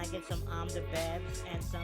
I get some the bevs and some...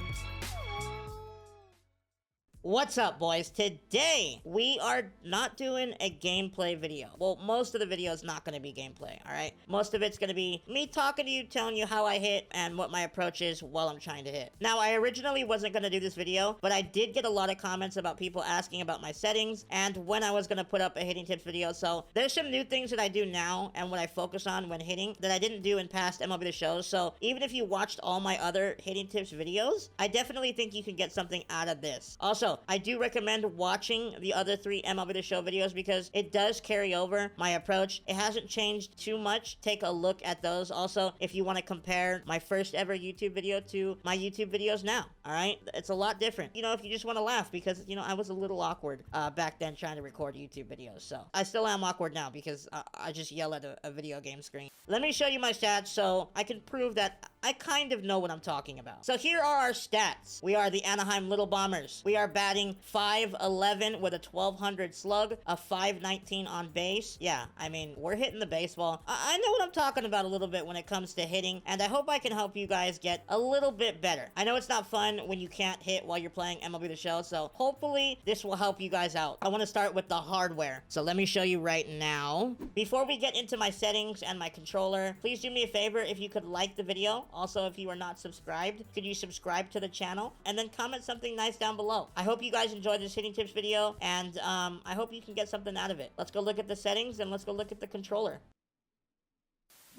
What's up, boys? Today, we are not doing a gameplay video. Well, most of the video is not going to be gameplay, alright? Most of it's going to be me talking to you, telling you how I hit and what my approach is while I'm trying to hit. Now, I originally wasn't going to do this video, but I did get a lot of comments about people asking about my settings and when I was going to put up a hitting tips video. So, there's some new things that I do now and what I focus on when hitting that I didn't do in past MLB The Shows. So, even if you watched all my other hitting tips videos, I definitely think you can get something out of this. Also, I do recommend watching the other 3 MLB The Show videos because it does carry over my approach. It hasn't changed too much. Take a look at those. Also, if you want to compare my first ever YouTube video to my YouTube videos now, all right? It's a lot different. You know, if you just want to laugh because, you know, I was a little awkward back then trying to record YouTube videos. So I still am awkward now because I just yell at a video game screen. Let me show you my stats so I can prove that I kind of know what I'm talking about. So here are our stats. We are the Anaheim Little Bombers. We are batting .511 with a 1200 slug, a .519 on base. Yeah, I mean, we're hitting the baseball. I know what I'm talking about a little bit when it comes to hitting, and I hope I can help you guys get a little bit better. I know it's not fun when you can't hit while you're playing MLB The Show, so hopefully this will help you guys out. I want to start with the hardware. So let me show you right now. Before we get into my settings and my controller, please do me a favor if you could like the video. Also, if you are not subscribed, could you subscribe to the channel and then comment something nice down below. I hope you guys enjoyed this hitting tips video, and I hope you can get something out of it. Let's go look at the settings and let's go look at the controller.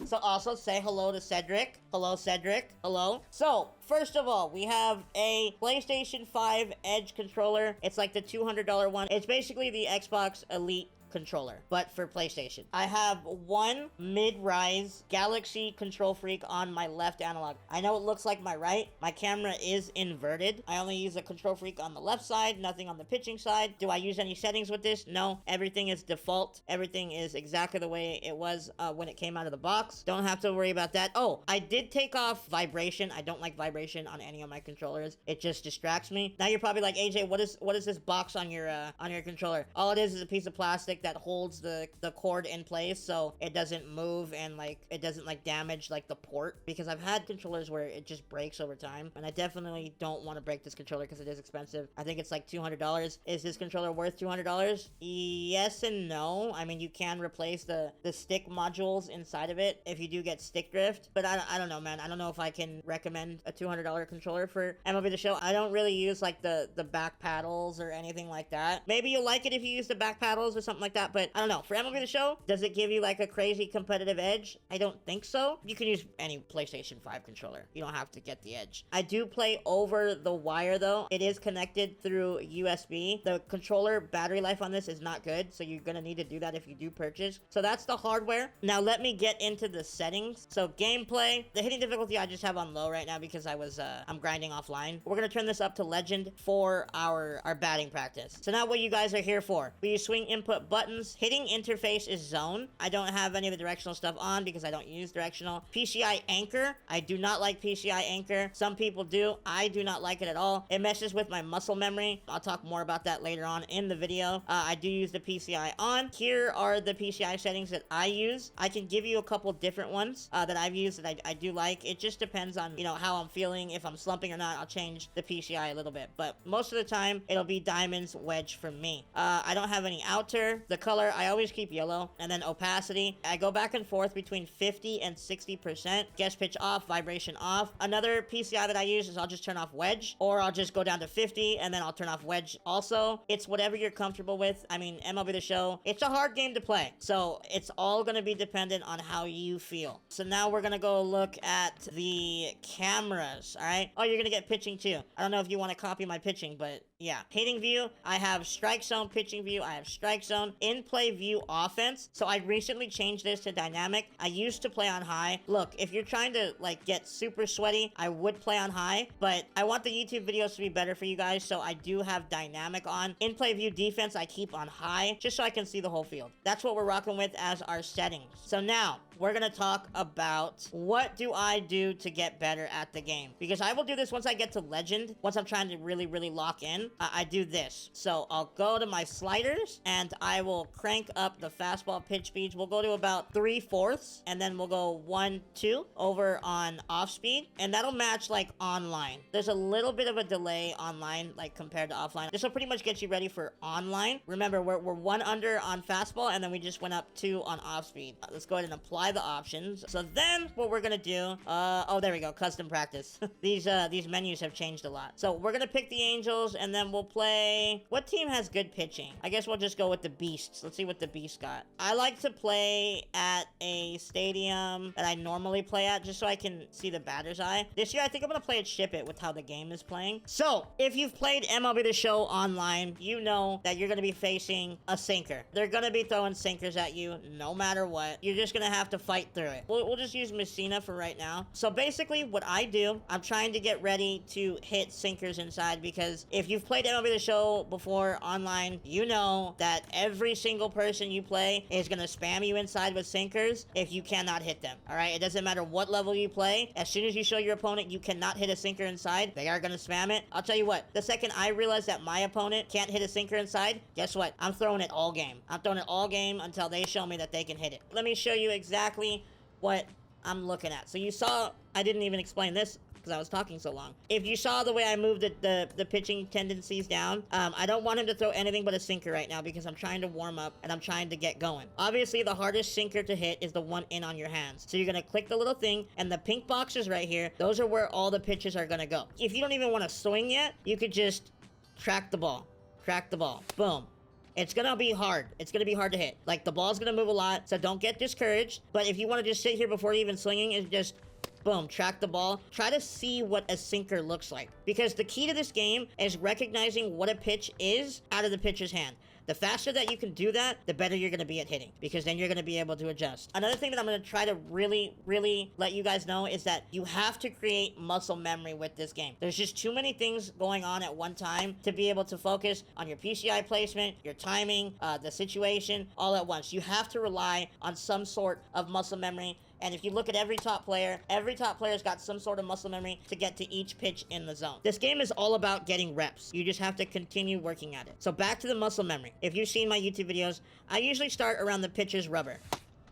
So also say hello to Cedric. Hello, Cedric. Hello. So, first of all, we have a PlayStation 5 Edge controller. It's like the $200 one. It's basically the Xbox Elite controller, but for PlayStation. I have one mid-rise Galaxy Control Freak on my left analog. I know it looks like my right. My camera is inverted. I only use a Control Freak on the left side, nothing on the pitching side. Do I use any settings with this? No. Everything is default. Everything is exactly the way it was when it came out of the box. Don't have to worry about that. Oh, I did take off vibration. I don't like vibration on any of my controllers. It just distracts me. Now you're probably like, AJ, what is this box on your controller? All it is a piece of plastic that holds the cord in place so it doesn't move and like it doesn't like damage like the port, because I've had controllers where it just breaks over time, and I definitely don't want to break this controller because it is expensive. I think it's like $200. Is this controller worth $200? Yes and no. I mean, you can replace the stick modules inside of it if you do get stick drift, but I don't know, man. I don't know if I can recommend a $200 controller for MLB The Show. I don't really use like the back paddles or anything like that. Maybe you'll like it if you use the back paddles or something like that, but I don't know. For MLB The Show, does it give you like a crazy competitive edge? I don't think so. You can use any PlayStation 5 controller. You don't have to get the Edge. I do play over the wire though. It is connected through USB. The controller battery life on this is not good, so you're gonna need to do that if you do purchase. So that's the hardware. Now let me get into the settings. So gameplay, the hitting difficulty I just have on low right now because I'm grinding offline. We're gonna turn this up to legend for our batting practice. So now what you guys are here for. We use swing input buttons. Hitting interface is zone. I don't have any of the directional stuff on because I don't use directional. PCI anchor. I do not like PCI anchor. Some people do. I do not like it at all. It messes with my muscle memory. I'll talk more about that later on in the video. I do use the PCI on. Here are the PCI settings that I use. I can give you a couple different ones that I've used that I do like. It just depends on, you know, how I'm feeling. If I'm slumping or not, I'll change the PCI a little bit. But most of the time, it'll be diamonds wedge for me. I don't have any outer. The color, I always keep yellow. And then opacity, I go back and forth between 50 and 60%. Guest pitch off, vibration off. Another PCI that I use is I'll just turn off wedge, or I'll just go down to 50 and then I'll turn off wedge also. It's whatever you're comfortable with. I mean, MLB The Show, it's a hard game to play, so it's all gonna be dependent on how you feel. So now we're gonna go look at the cameras, all right? Oh, you're gonna get pitching too. I don't know if you want to copy my pitching, but yeah. Hitting view, I have strike zone. Pitching view, I have strike zone. In play view, offense. So I recently changed this to dynamic. I used to play on high. Look, if you're trying to like get super sweaty, I would play on high, but I want the YouTube videos to be better for you guys, so I do have dynamic on. In play view defense, I keep on high just so I can see the whole field. That's what we're rocking with as our settings. So now we're gonna talk about what do I do to get better at the game. Because I will do this once I get to legend. Once I'm trying to really, really lock in, I do this. So I'll go to my sliders and I will crank up the fastball pitch speeds. We'll go to about 3/4, and then we'll go 1, 2 over on off speed, and that'll match like online. There's a little bit of a delay online, like compared to offline. This will pretty much get you ready for online. Remember, we're 1 under on fastball, and then we just went up 2 on off speed. Let's go ahead and apply the options. So then what we're gonna do, oh, there we go, custom practice. These menus have changed a lot. So we're gonna pick the Angels, and then we'll play, what team has good pitching? I guess we'll just go with the Beasts. Let's see what the Beasts got. I like to play at a stadium that I normally play at, just so I can see the batter's eye. This year, I think I'm gonna play at Ship It with how the game is playing. So, if you've played MLB The Show online, you know that you're gonna be facing a sinker. They're gonna be throwing sinkers at you no matter what. You're just gonna have to fight through it. We'll just use Messina for right now. So basically, what I do, I'm trying to get ready to hit sinkers inside, because if you've played MLB The Show before online, you know that every single person you play is gonna spam you inside with sinkers if you cannot hit them. All right, it doesn't matter what level you play. As soon as you show your opponent you cannot hit a sinker inside, they are gonna spam it. I'll tell you what, the second I realize that my opponent can't hit a sinker inside, guess what? I'm throwing it all game. I'm throwing it all game until they show me that they can hit it. Let me show you exactly what I'm looking at. So you saw, I didn't even explain this because I was talking so long. If you saw the way I moved the pitching tendencies down, I don't want him to throw anything but a sinker right now, because I'm trying to warm up and I'm trying to get going. Obviously, the hardest sinker to hit is the one in on your hands. So you're gonna click the little thing, and the pink boxes right here, those are where all the pitches are gonna go. If you don't even want to swing yet, you could just track the ball. Track the ball. Boom. It's gonna be hard. It's gonna be hard to hit. Like, the ball's gonna move a lot, so don't get discouraged. But if you want to just sit here before even swinging, and just boom, track the ball. Try to see what a sinker looks like, because the key to this game is recognizing what a pitch is out of the pitcher's hand. The faster that you can do that, the better you're going to be at hitting, because then you're going to be able to adjust. Another thing that I'm going to try to really, really let you guys know is that you have to create muscle memory with this game. There's just too many things going on at one time to be able to focus on your PCI placement, your timing, the situation, all at once. You have to rely on some sort of muscle memory. And if you look at every top player's got some sort of muscle memory to get to each pitch in the zone. This game is all about getting reps. You just have to continue working at it. So back to the muscle memory. If you've seen my YouTube videos, I usually start around the pitcher's rubber.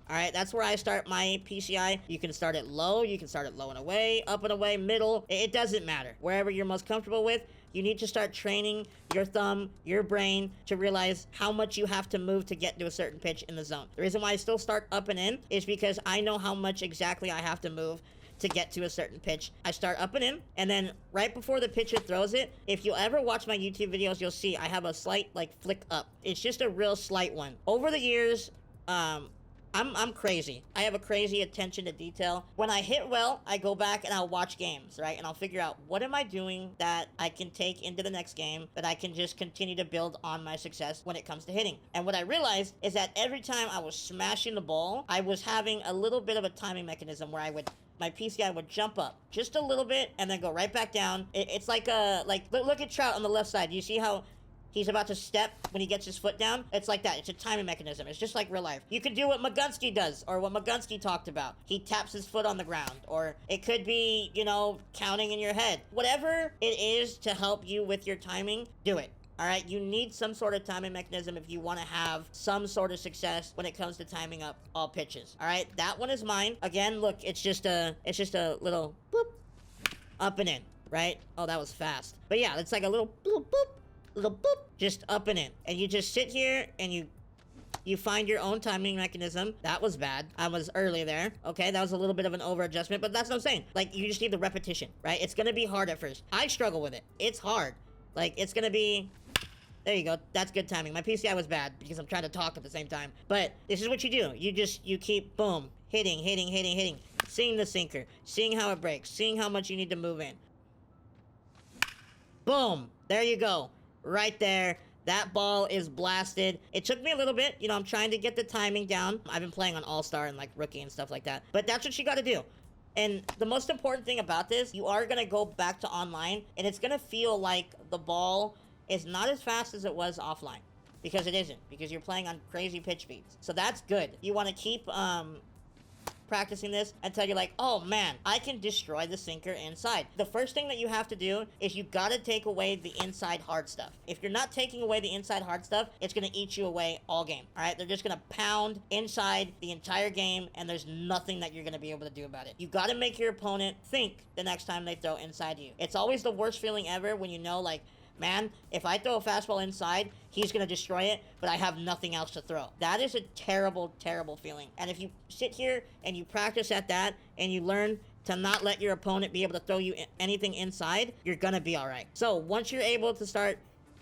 All right, that's where I start my PCI. You can start it low. You can start it low and away, up and away, middle. It doesn't matter. Wherever you're most comfortable with, you need to start training your thumb, your brain, to realize how much you have to move to get to a certain pitch in the zone. The reason why I still start up and in is because I know how much exactly I have to move to get to a certain pitch. I start up and in, and then right before the pitcher throws it, if you'll ever watch my YouTube videos, you'll see I have a slight, like, flick up. It's just a real slight one. Over the years, I'm crazy. I have a crazy attention to detail. When I hit well, I go back and I'll watch games, right? And I'll figure out, what am I doing that I can take into the next game, that I can just continue to build on my success when it comes to hitting. And what I realized is that every time I was smashing the ball, I was having a little bit of a timing mechanism where my PCI would jump up just a little bit and then go right back down. It's like look at Trout on the left side. You see how he's about to step when he gets his foot down? It's like that. It's a timing mechanism. It's just like real life. You could do what Magunski does, or what Magunski talked about. He taps his foot on the ground. Or it could be, counting in your head. Whatever it is to help you with your timing, do it. All right, you need some sort of timing mechanism if you want to have some sort of success when it comes to timing up all pitches. All right, that one is mine. Again, look, it's just a little boop, up and in, right? Oh, that was fast. But yeah, it's like a little boop, boop, little boop, just up and in. And you just sit here and you find your own timing mechanism. That was bad. I was early there. Okay, that was a little bit of an over adjustment, but that's what I'm saying. Like, you just need the repetition, right? It's gonna be hard at first. I struggle with it. It's hard. Like, it's gonna be... There you go. That's good timing. My PCI was bad because I'm trying to talk at the same time. But this is what you do. You keep, boom, hitting, seeing the sinker, seeing how it breaks, seeing how much you need to move in. Boom. There you go. Right there. That ball is blasted. It took me a little bit. I'm trying to get the timing down. I've been playing on All-Star and, like, Rookie and stuff like that. But that's what you got to do. And the most important thing about this, you are going to go back to online, and it's going to feel like the ball is not as fast as it was offline, because it isn't, because you're playing on crazy pitch speeds. So that's good. You want to keep practicing this until you're like, oh man, I can destroy the sinker inside. The first thing that you have to do is you gotta take away the inside hard stuff. If you're not taking away the inside hard stuff, it's gonna eat you away all game. All right, they're just gonna pound inside the entire game, and there's nothing that you're gonna be able to do about it. You gotta make your opponent think the next time they throw inside you. It's always the worst feeling ever when you know, like, man, if I throw a fastball inside, he's gonna destroy it, but I have nothing else to throw. That is a terrible, terrible feeling. And if you sit here and you practice at that and you learn to not let your opponent be able to throw you anything inside, you're gonna be all right. So once you're able to start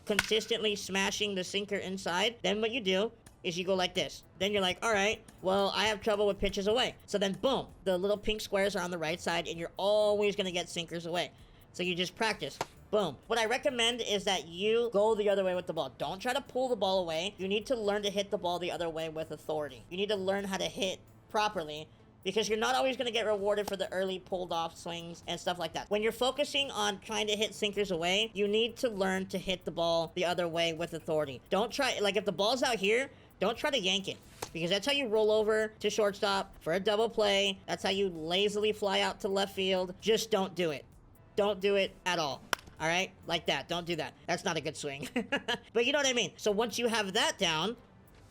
consistently smashing the sinker inside, then what you do is you go like this. Then you're like, all right, well, I have trouble with pitches away. So then boom, the little pink squares are on the right side, and you're always gonna get sinkers away. So you just practice. Boom. What I recommend is that you go the other way with the ball. Don't try to pull the ball away. You need to learn to hit the ball the other way with authority. You need to learn how to hit properly, because you're not always going to get rewarded for the early pulled off swings and stuff like that. When you're focusing on trying to hit sinkers away, you need to learn to hit the ball the other way with authority. Don't try, like if the ball's out here, don't try to yank it, because that's how you roll over to shortstop for a double play. That's how you lazily fly out to left field. Just don't do it. Don't do it at all. All right? Like that. Don't do that. That's not a good swing. But you know what I mean? So once you have that down,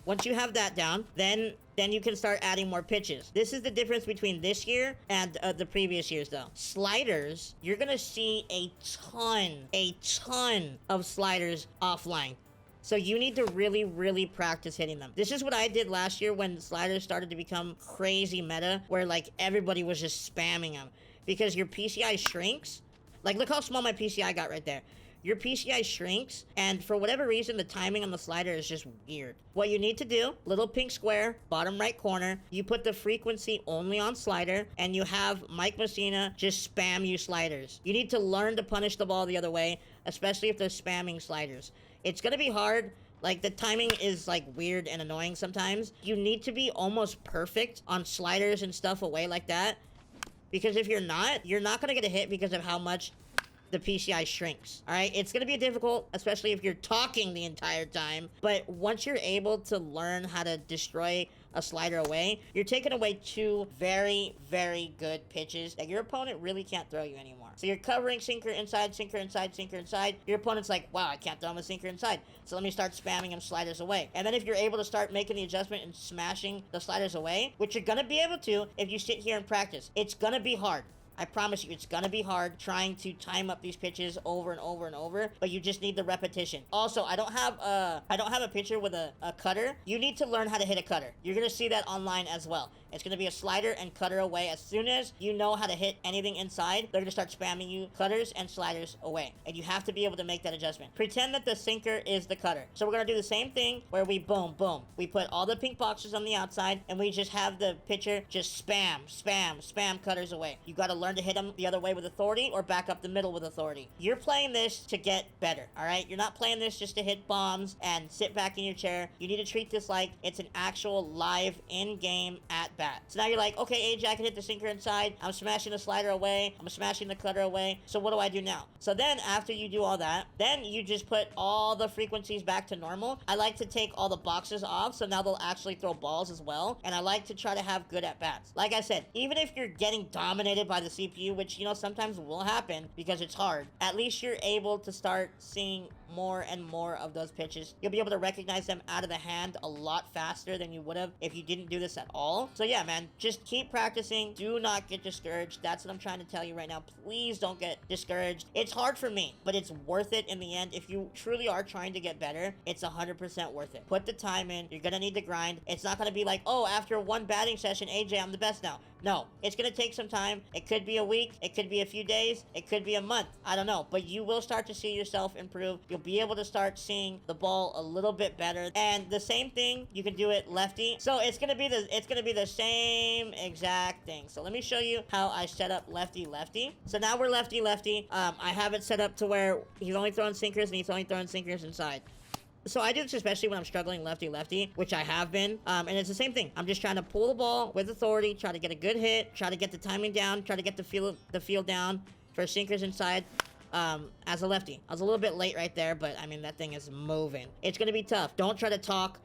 then you can start adding more pitches. This is the difference between this year and the previous years, though. Sliders, you're going to see a ton of sliders offline. So you need to really, really practice hitting them. This is what I did last year when sliders started to become crazy meta, where like everybody was just spamming them. Because your PCI shrinks. Like, look how small my PCI got right there. Your PCI shrinks, and for whatever reason, the timing on the slider is just weird. What you need to do, little pink square, bottom right corner, you put the frequency only on slider, and you have Mike Messina just spam you sliders. You need to learn to punish the ball the other way, especially if they're spamming sliders. It's gonna be hard. Like, the timing is, like, weird and annoying sometimes. You need to be almost perfect on sliders and stuff away like that. Because if you're not gonna get a hit because of how much the PCI shrinks. All right, it's gonna be difficult, especially if you're talking the entire time. But once you're able to learn how to destroy a slider away, you're taking away two very, very good pitches that your opponent really can't throw you anymore. So you're covering sinker inside, sinker inside, sinker inside. Your opponent's like, wow, I can't throw him a sinker inside, so let me start spamming him sliders away. And then if you're able to start making the adjustment and smashing the sliders away, which you're gonna be able to if you sit here and practice, it's gonna be hard. I promise you, it's gonna be hard trying to time up these pitches over and over and over, but you just need the repetition. Also, I don't have a pitcher with a cutter. You need to learn how to hit a cutter. You're gonna see that online as well. It's gonna be a slider and cutter away. As soon as you know how to hit anything inside, they're gonna start spamming you cutters and sliders away. And you have to be able to make that adjustment. Pretend that the sinker is the cutter. So we're gonna do the same thing where we boom, boom. We put all the pink boxes on the outside, and we just have the pitcher just spam, spam, spam cutters away. You gotta learn to hit them the other way with authority, or back up the middle with authority. You're playing this to get better, all right? You're not playing this just to hit bombs and sit back in your chair. You need to treat this like it's an actual live in-game at-bat. So now you're like, okay, AJ, I can hit the sinker inside. I'm smashing the slider away. I'm smashing the cutter away. So what do I do now? So then after you do all that, then you just put all the frequencies back to normal. I like to take all the boxes off, so now they'll actually throw balls as well. And I like to try to have good at-bats. Like I said, even if you're getting dominated by the CPU, which, you know, sometimes will happen because it's hard, at least you're able to start seeing more and more of those pitches. You'll be able to recognize them out of the hand a lot faster than you would have if you didn't do this at all. So yeah, man, just keep practicing. Do not get discouraged. That's what I'm trying to tell you right now. Please don't get discouraged. It's hard for me, but it's worth it in the end. If you truly are trying to get better, it's 100% worth it. Put the time in. You're gonna need to grind. It's not gonna be like, oh, after one batting session, AJ, I'm the best now. No, it's gonna take some time. It could be a week, it could be a few days, it could be a month. I don't know, but you will start to see yourself improve. You'll be able to start seeing the ball a little bit better. And the same thing, you can do it lefty. So it's gonna be the same exact thing. So let me show you how I set up lefty. So now we're lefty. I have it set up to where he's only throwing sinkers, and he's only throwing sinkers inside. So I do this especially when I'm struggling lefty, which I have been. And it's the same thing. I'm just trying to pull the ball with authority, try to get a good hit, try to get the timing down, try to get the feel down for sinkers inside. As a lefty. I was a little bit late right there, but I mean, that thing is moving. It's gonna be tough. Don't try to talk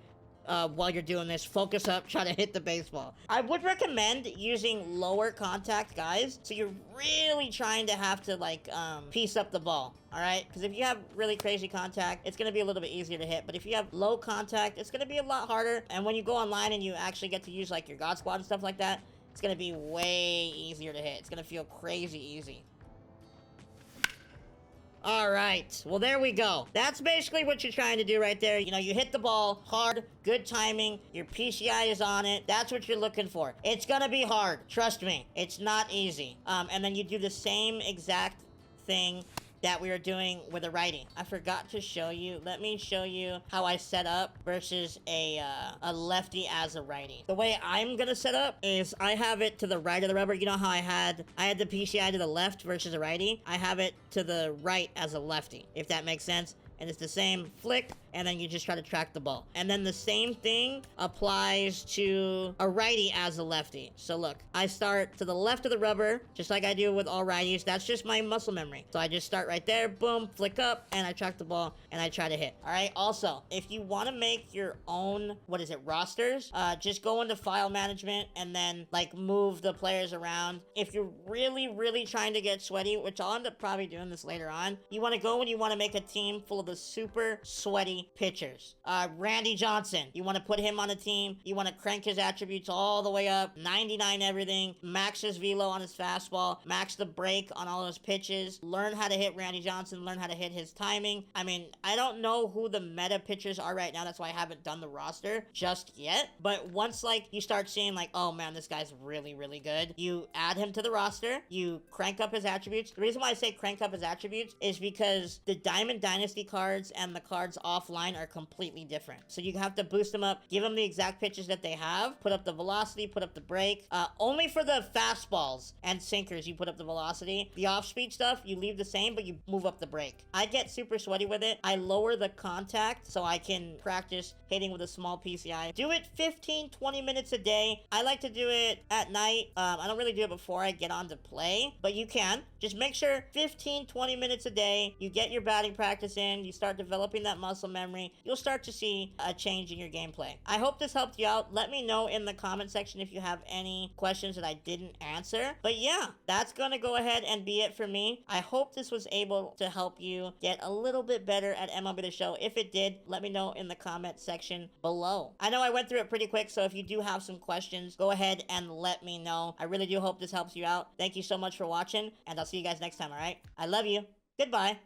while you're doing this. Focus up, try to hit the baseball. I would recommend using lower contact guys, so you're really trying to have to, like, piece up the ball. All right, because if you have really crazy contact, it's going to be a little bit easier to hit. But if you have low contact, it's going to be a lot harder. And when you go online and you actually get to use, like, your God Squad and stuff like that, it's going to be way easier to hit. It's going to feel crazy easy. All right, well, there we go. That's basically what you're trying to do right there. You know, you hit the ball hard, good timing, your PCI is on it. That's what you're looking for. It's gonna be hard, trust me. It's not easy. And then you do the same exact thing that we were doing with a righty. I forgot to show you. Let me show you how I set up versus a lefty as a righty. The way I'm gonna set up is I have it to the right of the rubber. You know how I had the PCI to the left versus a righty? I have it to the right as a lefty, if that makes sense. And it's the same flick, and then you just try to track the ball. And then the same thing applies to a righty as a lefty. So look, I start to the left of the rubber, just like I do with all righties. That's just my muscle memory. So I just start right there, boom, flick up, and I track the ball, and I try to hit. All right, also, if you want to make your own, rosters, just go into file management, and then, like, move the players around. If you're really, really trying to get sweaty, which I'll end up probably doing this later on, you want to go and you want to make a team full of the super sweaty pitchers. Randy Johnson, you want to put him on a team. You want to crank his attributes all the way up, 99 everything, max his velo on his fastball, max the break on all his pitches, learn how to hit Randy Johnson, learn how to hit his timing. I mean, I don't know who the meta pitchers are right now. That's why I haven't done the roster just yet. But once, like, you start seeing, like, oh man, this guy's really, really good, you add him to the roster, you crank up his attributes. The reason why I say crank up his attributes is because the Diamond Dynasty cards and the cards offline are completely different. So you have to boost them up, give them the exact pitches that they have, put up the velocity, put up the break. Only for the fastballs and sinkers you put up the velocity. The off-speed stuff, you leave the same, but you move up the break. I get super sweaty with it. I lower the contact so I can practice hitting with a small PCI. Do it 15, 20 minutes a day. I like to do it at night. I don't really do it before I get on to play, but you can. Just make sure 15, 20 minutes a day, you get your batting practice in, you start developing that muscle memory, you'll start to see a change in your gameplay. I hope this helped you out. Let me know in the comment section if you have any questions that I didn't answer. But yeah, that's gonna go ahead and be it for me. I hope this was able to help you get a little bit better at MLB The Show. If it did, let me know in the comment section below. I know I went through it pretty quick, so if you do have some questions, go ahead and let me know. I really do hope this helps you out. Thank you so much for watching, and I'll see you guys next time, alright? I love you. Goodbye.